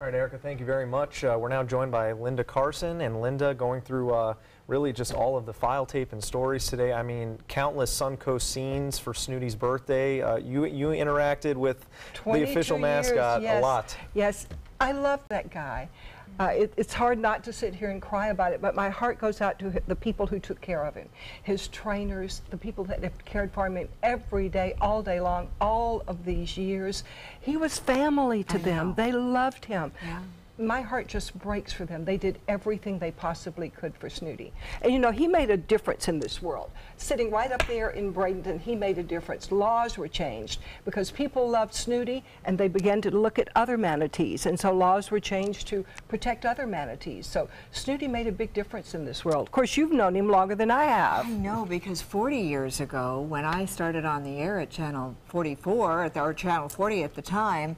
All right, Erica, thank you very much. We're now joined by Linda Carson, and Linda going through really just all of the file tape and stories today. I mean, countless Suncoast scenes for Snooty's birthday. You interacted with the official mascot a lot. Yes, I love that guy. It's hard not to sit here and cry about it, but my heart goes out to the people who took care of him. His trainers, the people that have cared for him every day, all day long, all of these years. He was family to them. They loved him. Yeah. My heart just breaks for them. They did everything they possibly could for Snooty. And you know, he made a difference in this world. Sitting right up there in Bradenton, he made a difference. Laws were changed because people loved Snooty and they began to look at other manatees. And so laws were changed to protect other manatees. So Snooty made a big difference in this world. Of course, you've known him longer than I have. I know, because 40 years ago, when I started on the air at Channel 44, or Channel 40 at the time,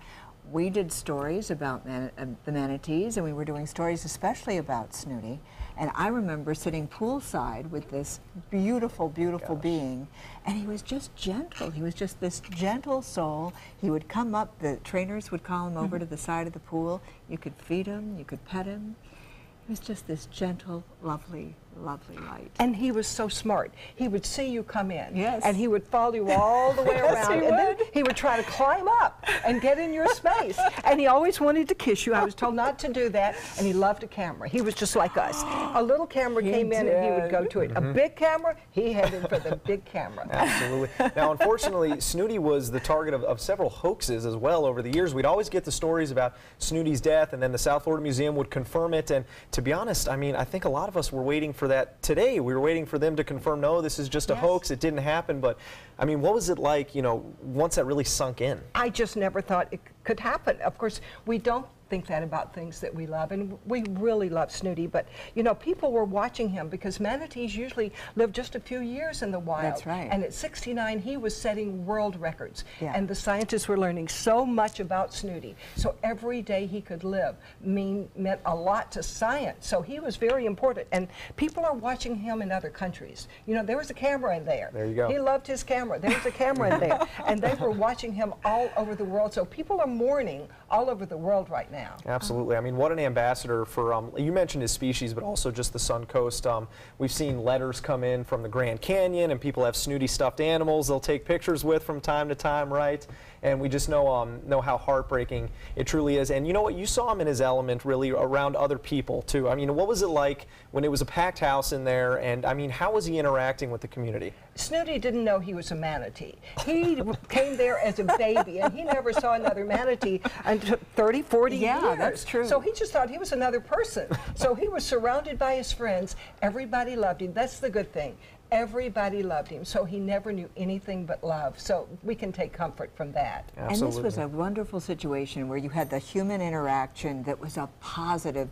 we did stories about the manatees, and we were doing stories especially about Snooty. And I remember sitting poolside with this beautiful, beautiful being, and he was just gentle. He was just this gentle soul. He would come up, the trainers would call him over to the side of the pool. You could feed him, you could pet him. He was just this gentle, lovely, lovely light. And he was so smart. He would see you come in, yes, and he would follow you all the way around, and then he would try to climb up and get in your space. And he always wanted to kiss you. I was told not to do that, and he loved a camera. He was just like us. A little camera came in, and he would go to it. A big camera, he headed for the big camera. Absolutely. Now, unfortunately, Snooty was the target of several hoaxes as well over the years. We'd always get the stories about Snooty's death, and then the South Florida Museum would confirm it. And to be honest, I mean, I think a lot of us were waiting for that today. We were waiting for them to confirm, no, this is just a hoax, it didn't happen. But I mean, what was it like, you know, once that really sunk in? I just never thought it could happen. Of course, we don't think that about things that we love, and we really love Snooty, but you know, people were watching him because manatees usually live just a few years in the wild. That's right. And at 69 he was setting world records, and the scientists were learning so much about Snooty. So every day he could live meant a lot to science. So he was very important, and people are watching him in other countries. You know, there was a camera in there. There you go. He loved his camera. There was a camera in there, and they were watching him all over the world. So people are mourning all over the world right now. Absolutely. I mean, what an ambassador for, you mentioned his species, but also just the Suncoast. We've seen letters come in from the Grand Canyon, and people have Snooty stuffed animals they'll take pictures with from time to time, right? And we just know how heartbreaking it truly is. And you know what? You saw him in his element, really, around other people, too. I mean, what was it like when it was a packed house in there? And, I mean, how was he interacting with the community? Snooty didn't know he was a manatee. He came there as a baby, and he never saw another manatee until 30, 40 years. Yeah, that's true. So he just thought he was another person. So he was surrounded by his friends. Everybody loved him. That's the good thing. Everybody loved him, so he never knew anything but love. So we can take comfort from that. Absolutely. And this was a wonderful situation where you had the human interaction that was a positive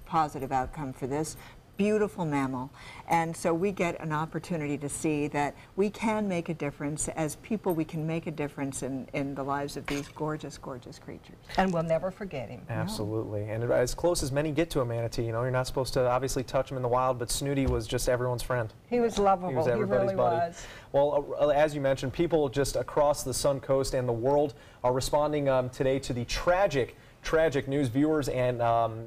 outcome for this beautiful mammal. And so we get an opportunity to see that we can make a difference. As people, we can make a difference in the lives of these gorgeous, gorgeous creatures. And we'll never forget him. Absolutely. No. And as close as many get to a manatee, you know, you're not supposed to obviously touch him in the wild, but Snooty was just everyone's friend. He was lovable. He was everybody's buddy. Was. Well, as you mentioned, people just across the Suncoast and the world are responding today to the tragic news. Viewers and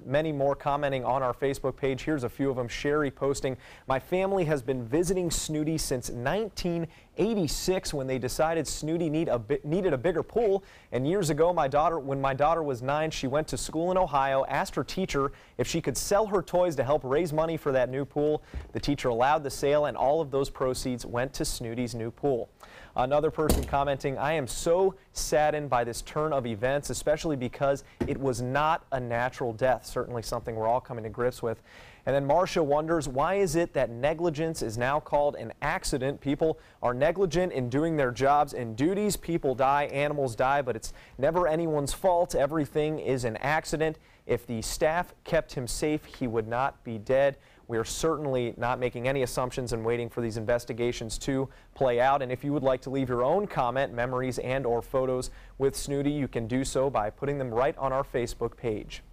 many more commenting on our Facebook page. Here's a few of them. Sherry posting, "My family has been visiting Snooty since 1986 when they decided Snooty needed a bigger pool. And years ago, when my daughter was 9, she went to school in Ohio, asked her teacher if she could sell her toys to help raise money for that new pool. The teacher allowed the sale, and all of those proceeds went to Snooty's new pool." Another person commenting, "I am so saddened by this turn of events, especially because it was not a natural death." Certainly something we're all coming to grips with. And then Marcia wonders, why is it that negligence is now called an accident? People are negligent in doing their jobs and duties. People die, animals die, but it's never anyone's fault. Everything is an accident. If the staff kept him safe, he would not be dead. We are certainly not making any assumptions and waiting for these investigations to play out. And if you would like to leave your own comment, memories, and/or photos with Snooty, you can do so by putting them right on our Facebook page.